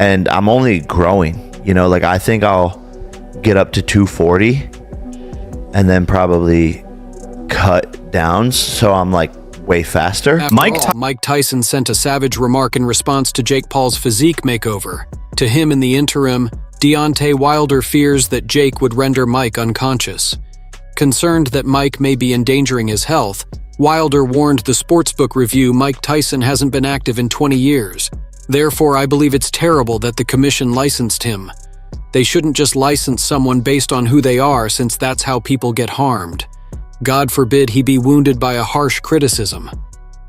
and I'm only growing. You know, like I think I'll get up to 240 and then probably cut downs, so I'm like way faster. Mike Tyson sent a savage remark in response to Jake Paul's physique makeover. To him, in the interim, Deontay Wilder fears that Jake would render Mike unconscious. Concerned that Mike may be endangering his health, Wilder warned the Sportsbook Review Mike Tyson hasn't been active in 20 years. Therefore, I believe it's terrible that the commission licensed him. They shouldn't just license someone based on who they are, since that's how people get harmed. God forbid he be wounded by a harsh criticism.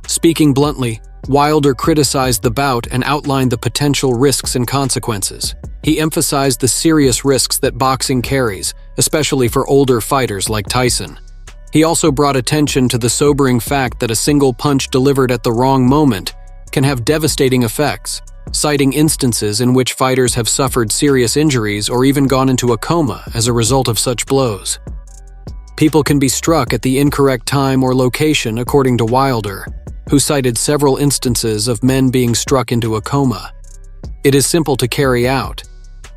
Speaking bluntly, Wilder criticized the bout and outlined the potential risks and consequences. He emphasized the serious risks that boxing carries, especially for older fighters like Tyson. He also brought attention to the sobering fact that a single punch delivered at the wrong moment can have devastating effects, citing instances in which fighters have suffered serious injuries or even gone into a coma as a result of such blows. People can be struck at the incorrect time or location, according to Wilder, who cited several instances of men being struck into a coma. It is simple to carry out.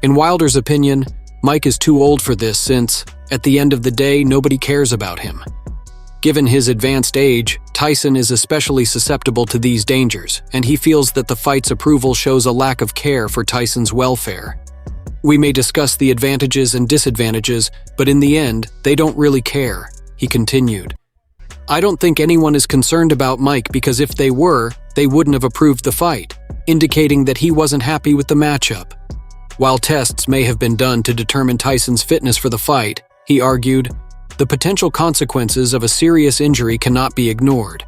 In Wilder's opinion, Mike is too old for this since, at the end of the day, nobody cares about him. Given his advanced age, Tyson is especially susceptible to these dangers, and he feels that the fight's approval shows a lack of care for Tyson's welfare. We may discuss the advantages and disadvantages, but in the end, they don't really care, he continued. I don't think anyone is concerned about Mike because if they were, they wouldn't have approved the fight, indicating that he wasn't happy with the matchup. While tests may have been done to determine Tyson's fitness for the fight, he argued, the potential consequences of a serious injury cannot be ignored.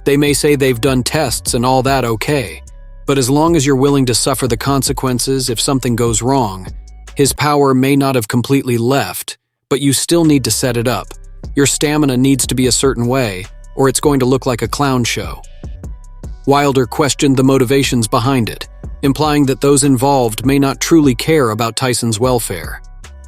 They may say they've done tests and all that okay, but as long as you're willing to suffer the consequences if something goes wrong, his power may not have completely left, but you still need to set it up. Your stamina needs to be a certain way, or it's going to look like a clown show. Wilder questioned the motivations behind it, implying that those involved may not truly care about Tyson's welfare.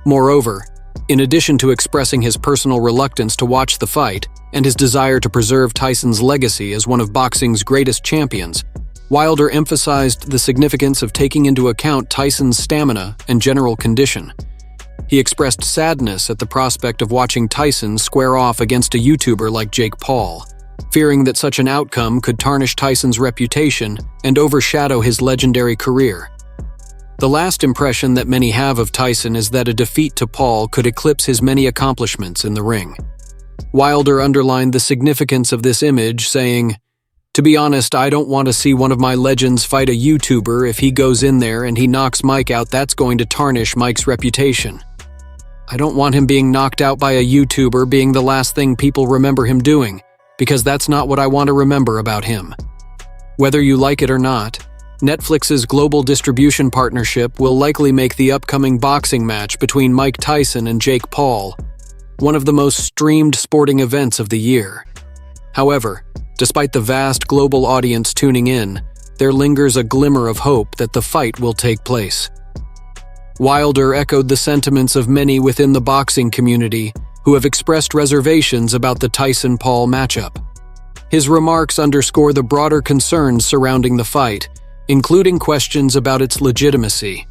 Moreover, in addition to expressing his personal reluctance to watch the fight and his desire to preserve Tyson's legacy as one of boxing's greatest champions, Wilder emphasized the significance of taking into account Tyson's stamina and general condition. He expressed sadness at the prospect of watching Tyson square off against a YouTuber like Jake Paul, fearing that such an outcome could tarnish Tyson's reputation and overshadow his legendary career. The last impression that many have of Tyson is that a defeat to Paul could eclipse his many accomplishments in the ring. Wilder underlined the significance of this image, saying, "To be honest, I don't want to see one of my legends fight a YouTuber. If he goes in there and he knocks Mike out, that's going to tarnish Mike's reputation. I don't want him being knocked out by a YouTuber being the last thing people remember him doing, because that's not what I want to remember about him." Whether you like it or not, Netflix's global distribution partnership will likely make the upcoming boxing match between Mike Tyson and Jake Paul one of the most streamed sporting events of the year. However, despite the vast global audience tuning in, there lingers a glimmer of hope that the fight will take place. Wilder echoed the sentiments of many within the boxing community who have expressed reservations about the Tyson-Paul matchup. His remarks underscore the broader concerns surrounding the fight, including questions about its legitimacy.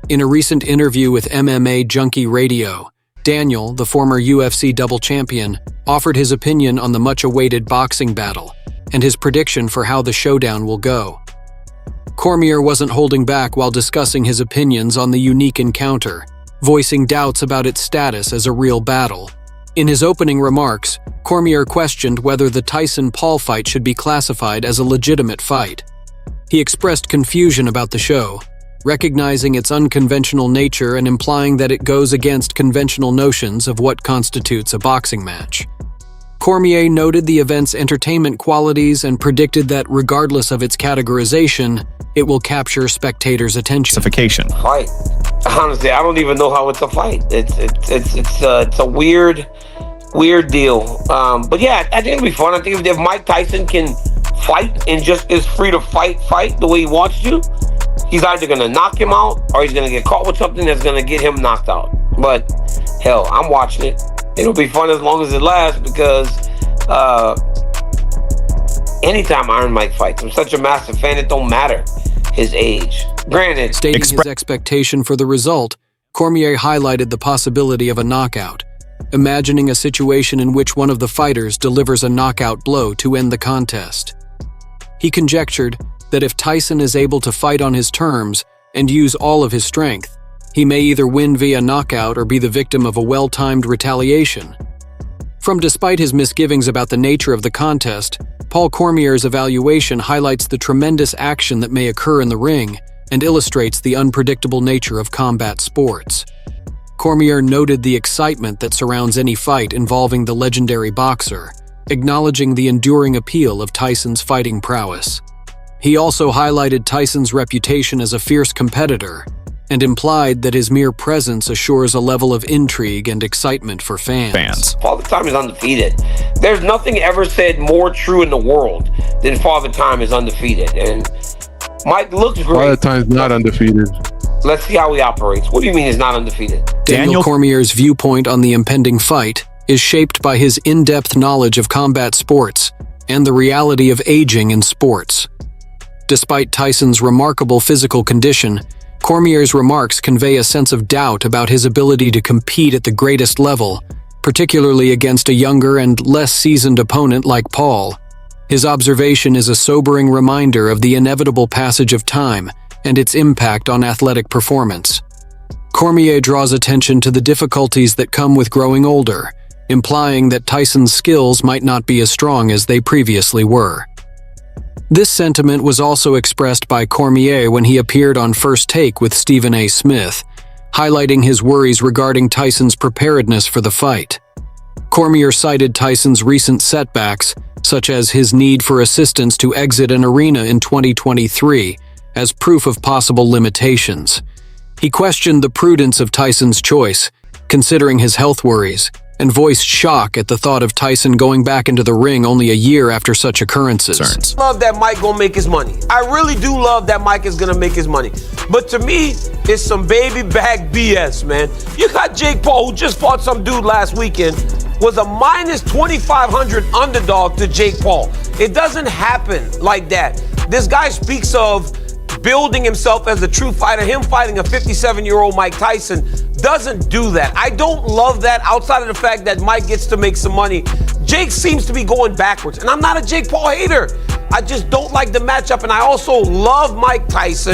In a recent interview with MMA Junkie Radio, Daniel, the former UFC double champion, offered his opinion on the much-awaited boxing battle and his prediction for how the showdown will go. Cormier wasn't holding back while discussing his opinions on the unique encounter, voicing doubts about its status as a real battle. In his opening remarks, Cormier questioned whether the Tyson-Paul fight should be classified as a legitimate fight. He expressed confusion about the show, recognizing its unconventional nature and implying that it goes against conventional notions of what constitutes a boxing match. Cormier noted the event's entertainment qualities and predicted that regardless of its categorization, it will capture spectators' attention. Fight. Honestly, I don't even know how it's a fight. It's a weird deal. But yeah, I think it'll be fun. I think if Mike Tyson can fight and just is free to fight the way he wants to, he's either gonna knock him out or he's gonna get caught with something that's gonna get him knocked out. But hell, I'm watching it. It'll be fun as long as it lasts because anytime Iron Mike fights, I'm such a massive fan, it don't matter. his age. Granted, Stating his expectation for the result, Cormier highlighted the possibility of a knockout, imagining a situation in which one of the fighters delivers a knockout blow to end the contest. He conjectured that if Tyson is able to fight on his terms and use all of his strength, he may either win via knockout or be the victim of a well-timed retaliation. Despite his misgivings about the nature of the contest, Paul Cormier's evaluation highlights the tremendous action that may occur in the ring and illustrates the unpredictable nature of combat sports. Cormier noted the excitement that surrounds any fight involving the legendary boxer, acknowledging the enduring appeal of Tyson's fighting prowess. He also highlighted Tyson's reputation as a fierce competitor and implied that his mere presence assures a level of intrigue and excitement for fans. Father Time is undefeated. There's nothing ever said more true in the world than Father Time is undefeated. And Mike looks great. Father Time's not undefeated. Let's see how he operates. What do you mean he's not undefeated? Daniel Cormier's viewpoint on the impending fight is shaped by his in-depth knowledge of combat sports and the reality of aging in sports. Despite Tyson's remarkable physical condition, Cormier's remarks convey a sense of doubt about his ability to compete at the greatest level, particularly against a younger and less seasoned opponent like Paul. His observation is a sobering reminder of the inevitable passage of time and its impact on athletic performance. Cormier draws attention to the difficulties that come with growing older, implying that Tyson's skills might not be as strong as they previously were. This sentiment was also expressed by Cormier when he appeared on First Take with Stephen A. Smith, highlighting his worries regarding Tyson's preparedness for the fight. Cormier cited Tyson's recent setbacks, such as his need for assistance to exit an arena in 2023, as proof of possible limitations. He questioned the prudence of Tyson's choice, considering his health worries, and voiced shock at the thought of Tyson going back into the ring only a year after such occurrences. Love that Mike gonna make his money. I really do love that Mike is gonna make his money. But to me, it's some baby back BS, man. You got Jake Paul, who just fought some dude last weekend, was a minus 2,500 underdog to Jake Paul. It doesn't happen like that. This guy speaks of building himself as a true fighter. Him fighting a 57-year-old Mike Tyson doesn't do that. I don't love that outside of the fact that Mike gets to make some money. Jake seems to be going backwards, and I'm not a Jake Paul hater. I just don't like the matchup, and I also love Mike Tyson.